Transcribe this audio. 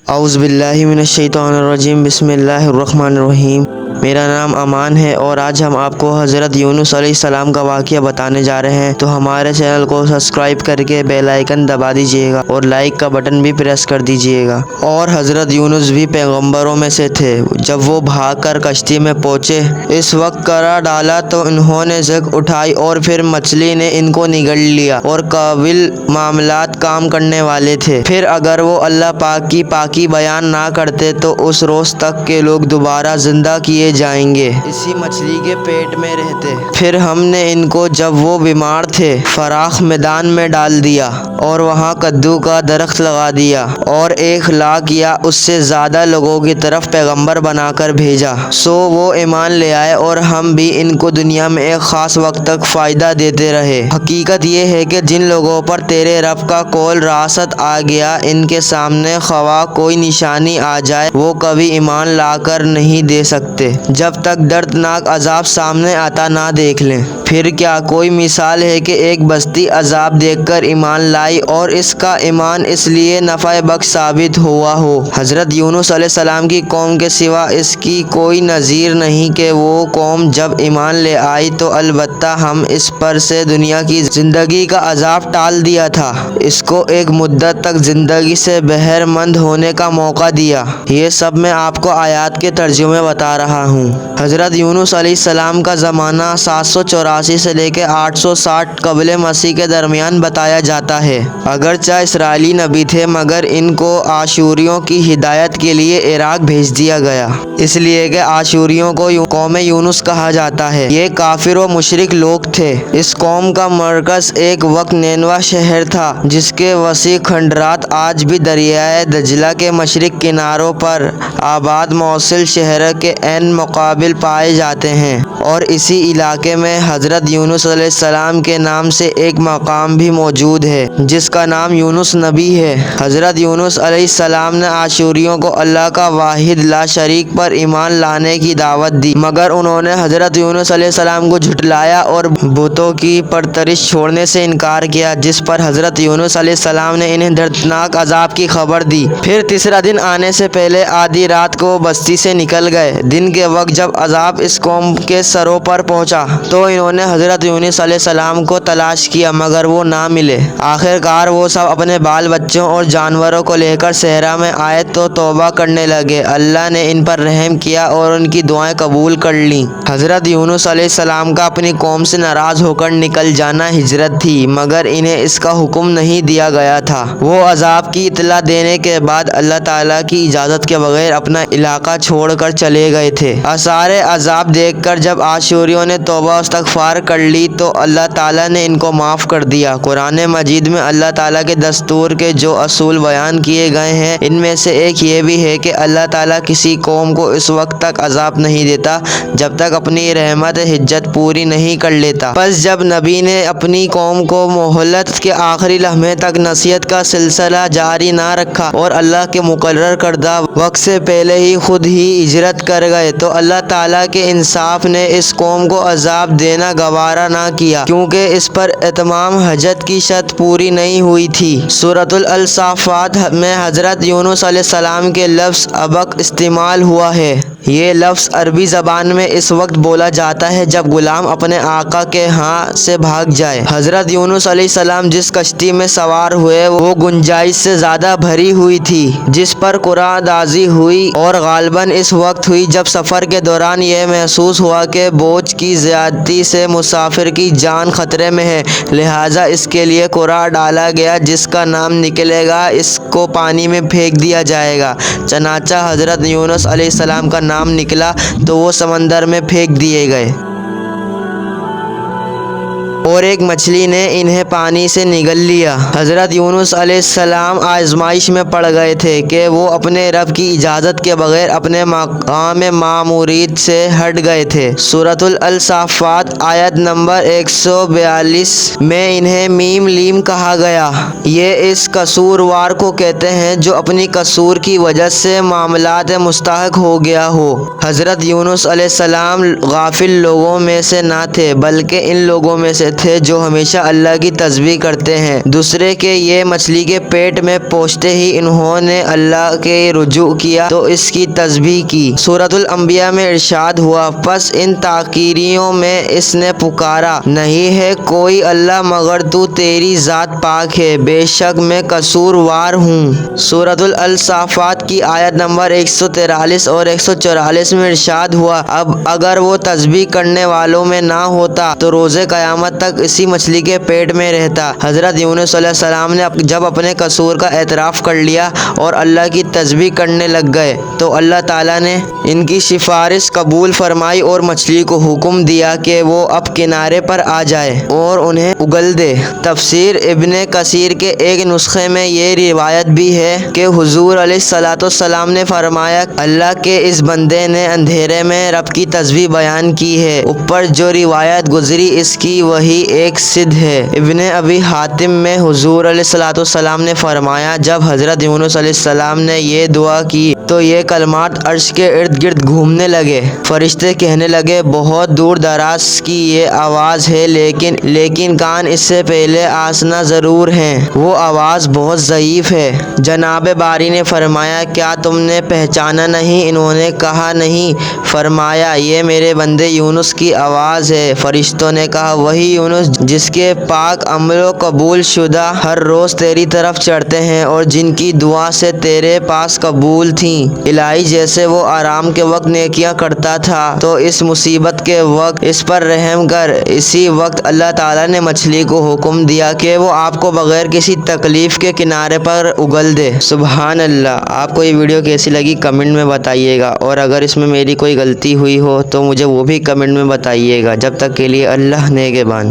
اعوذ باللہ من الشیطان الرجیم، بسم اللہ الرحمن الرحیم۔ میرا نام امان ہے اور آج ہم آپ کو حضرت یونس علیہ السلام کا واقعہ بتانے جا رہے ہیں، تو ہمارے چینل کو سبسکرائب کر کے بیل آئیکن دبا دیجئے گا اور لائک کا بٹن بھی پریس کر دیجئے گا۔ اور حضرت یونس بھی پیغمبروں میں سے تھے۔ جب وہ بھاگ کر کشتی میں پہنچے، اس وقت کرا ڈالا تو انہوں نے زگ اٹھائی اور پھر مچھلی نے ان کو نگل لیا، اور قابل معاملات کام کرنے والے تھے۔ پھر اگر وہ اللہ پاک کی پاکی بیان نہ کرتے تو اس روز تک کے لوگ دوبارہ زندہ کیے جائیں گے، اسی مچھلی کے پیٹ میں رہتے۔ پھر ہم نے ان کو جب وہ بیمار تھے فراخ میدان میں ڈال دیا اور وہاں کدو کا درخت لگا دیا، اور 1,00,000 یا اس سے زیادہ لوگوں کی طرف پیغمبر بنا کر بھیجا، سو وہ ایمان لے آئے، اور ہم بھی ان کو دنیا میں ایک خاص وقت تک فائدہ دیتے رہے۔ حقیقت یہ ہے کہ جن لوگوں پر تیرے رب کا قول راست آ گیا، ان کے سامنے خواہ کوئی نشانی آ جائے، وہ کبھی ایمان لا کر نہیں دے سکتے جب تک دردناک عذاب سامنے آتا نہ دیکھ لیں۔ پھر کیا کوئی مثال ہے کہ ایک بستی عذاب دیکھ کر ایمان لائی اور اس کا ایمان اس لیے نفع بخش ثابت ہوا ہو۔ حضرت یونس علیہ السلام کی قوم کے سوا اس کی کوئی نظیر نہیں کہ وہ قوم جب ایمان لے آئی تو البتہ ہم اس پر سے دنیا کی زندگی کا عذاب ٹال دیا تھا، اس کو ایک مدت تک زندگی سے بہرے مند ہونے کا موقع دیا۔ یہ سب میں آپ کو آیات کے ترجمے بتا رہا ہوں۔ حضرت یونس علیہ السلام کا زمانہ 784 سے لے کے 860 قبل مسیح کے درمیان بتایا جاتا ہے۔ اگرچہ اسرائیلی نبی تھے مگر ان کو آشوریوں کی ہدایت کے لیے عراق بھیج دیا گیا، اس لیے کہ آشوریوں کو قوم یونس کہا جاتا ہے۔ یہ کافر و مشرک لوگ تھے۔ اس قوم کا مرکز ایک وقت نینوا شہر تھا، جس کے وسیع کھنڈرات آج بھی دریائے دجلہ کے مشرق کناروں پر آباد موصل شہر کے عین مقابل پائے جاتے ہیں، اور اسی علاقے میں حضرت یونس علیہ السلام کے نام سے ایک مقام بھی موجود ہے جس کا نام یونس نبی ہے۔ حضرت یونس علیہ السلام نے آشوریوں کو اللہ کا واحد لا شریک پر ایمان لانے کی دعوت دی، مگر انہوں نے حضرت یونس علیہ السلام کو جھٹلایا اور بتوں کی پرستش چھوڑنے سے انکار کیا، جس پر حضرت یونس علیہ السلام نے انہیں دردناک عذاب کی خبر دی۔ پھر تیسرا دن آنے سے پہلے آدھی رات کو بستی سے نکل گئے۔ دن کے وقت جب عذاب اس قوم کے سروں پر پہنچا تو انہوں نے حضرت یونس علیہ السلام کو تلاش کیا مگر وہ نہ ملے۔ آخر کار وہ سب اپنے بال بچوں اور جانوروں کو لے کر صحرا میں آئے تو توبہ کرنے لگے۔ اللہ نے ان پر رحم کیا اور ان کی دعائیں قبول کر لیں۔ حضرت یونس علیہ السلام کا اپنی قوم سے ناراض ہو کر نکل جانا ہجرت تھی، مگر انہیں اس کا حکم نہیں دیا گیا تھا۔ وہ عذاب کی اطلاع دینے کے بعد اللہ تعالیٰ کی اجازت کے بغیر اپنا علاقہ چھوڑ کر چلے گئے تھے۔ آثار عذاب دیکھ کر جب آشوریوں نے توبہ و استغفار کر لی تو اللہ تعالیٰ نے ان کو معاف کر دیا۔ قرآن مجید میں اللہ تعالیٰ کے دستور کے جو اصول بیان کیے گئے ہیں، ان میں سے ایک یہ بھی ہے کہ اللہ تعالیٰ کسی قوم کو اس وقت تک عذاب نہیں دیتا جب تک اپنی رحمت حجت پوری نہیں کر لیتا۔ پس جب نبی نے اپنی قوم کو مہلت کے آخری لمحے تک نصیحت کا سلسلہ جاری نہ رکھا اور اللہ کے مقرر کردہ وقت سے پہلے ہی خود ہی ہجرت کر گئے تو اللہ تعالیٰ کے انصاف نے اس قوم کو عذاب دینا گوارا نہ کیا، کیونکہ اس پر اتمام حجت کی شرط پوری نہیں ہوئی تھی۔ سورۃ الصافات میں حضرت یونس علیہ السلام کے لفظ ابق استعمال ہوا ہے۔ یہ لفظ عربی زبان میں اس وقت بولا جاتا ہے جب غلام اپنے آقا کے ہاں سے بھاگ جائے۔ حضرت یونس علیہ السلام جس کشتی میں سوار ہوئے وہ گنجائش سے زیادہ بھری ہوئی تھی، جس پر قرعہ دازی ہوئی، اور غالباً اس وقت ہوئی جب سفر کے دوران یہ محسوس ہوا کہ بوجھ کی زیادتی سے مسافر کی جان خطرے میں ہے، لہٰذا اس کے لیے قرعہ ڈالا گیا جس کا نام نکلے گا اس کو پانی میں پھینک دیا جائے گا۔ چنانچہ حضرت یونس علیہ السلام کا نام نکلا تو وہ سمندر میں پھینک دیے گئے، اور ایک مچھلی نے انہیں پانی سے نگل لیا۔ حضرت یونس علیہ السلام آزمائش میں پڑ گئے تھے کہ وہ اپنے رب کی اجازت کے بغیر اپنے مقام معموریت سے ہٹ گئے تھے۔ سورۃ الصافات آیت نمبر 142 میں انہیں میم لیم کہا گیا۔ یہ اس قصوروار کو کہتے ہیں جو اپنی قصور کی وجہ سے معاملات مستحق ہو گیا ہو۔ حضرت یونس علیہ السلام غافل لوگوں میں سے نہ تھے بلکہ ان لوگوں میں سے تھے جو ہمیشہ اللہ کی تسبیح کرتے ہیں۔ دوسرے کہ یہ مچھلی کے پیٹ میں پہنچتے ہی انہوں نے اللہ کے رجوع کیا تو اس کی تسبیح کی۔ سورۃ الانبیاء میں ارشاد ہوا، پس ان تاخیریوں میں اس نے پکارا، نہیں ہے کوئی اللہ مگر تو، تیری ذات پاک ہے، بے شک میں قصوروار ہوں۔ سورۃ الصافات کی آیت نمبر 143 اور 144 میں ارشاد ہوا، اب اگر وہ تسبیح کرنے والوں میں نہ ہوتا تو روز قیامت تک اسی مچھلی کے پیٹ میں رہتا۔ حضرت یونس علیہ السلام نے جب اپنے قصور کا اعتراف کر لیا اور اللہ کی تسبیح کرنے لگ گئے تو اللہ تعالیٰ نے ان کی سفارش قبول فرمائی اور مچھلی کو حکم دیا کہ وہ اب کنارے پر آ جائے اور انہیں اگل دے۔ تفسیر ابن کثیر کے ایک نسخے میں یہ روایت بھی ہے کہ حضور علیہ السلام نے فرمایا، اللہ کے اس بندے نے اندھیرے میں رب کی تسبیح بیان کی ہے۔ اوپر جو روایت گزری اس کی وہی ایک صد ہے۔ ابن ابی حاتم میں حضور علیہ السلام نے فرمایا، جب حضرت یونس علیہ السلام نے یہ دعا کی تو یہ کلمات عرش کے ارد گرد گھومنے لگے۔ فرشتے کہنے لگے، بہت دور دراز کی یہ آواز ہے لیکن کان اس سے پہلے آسنا ضرور ہیں، وہ آواز بہت ضعیف ہے۔ جناب باری نے فرمایا، کیا تم نے پہچانا نہیں؟ انہوں نے کہا نہیں۔ فرمایا، یہ میرے بندے یونس کی آواز ہے۔ فرشتوں نے کہا، وہی یونس جس کے پاک عمل و قبول شدہ ہر روز تیری طرف چڑھتے ہیں اور جن کی دعا سے تیرے پاس قبول تھیں۔ الہی جیسے وہ آرام کے وقت نیکیاں کرتا تھا تو اس مصیبت کے وقت اس پر رحم کر۔ اسی وقت اللہ تعالیٰ نے مچھلی کو حکم دیا کہ وہ آپ کو بغیر کسی تکلیف کے کنارے پر اگل دے۔ سبحان اللہ۔ آپ کو یہ ویڈیو کیسی لگی کمنٹ میں بتائیے گا، اور اگر اس میں میری کوئی غلطی ہوئی ہو تو مجھے وہ بھی کمنٹ میں بتائیے گا۔ جب تک کے لیے اللہ نگہبان۔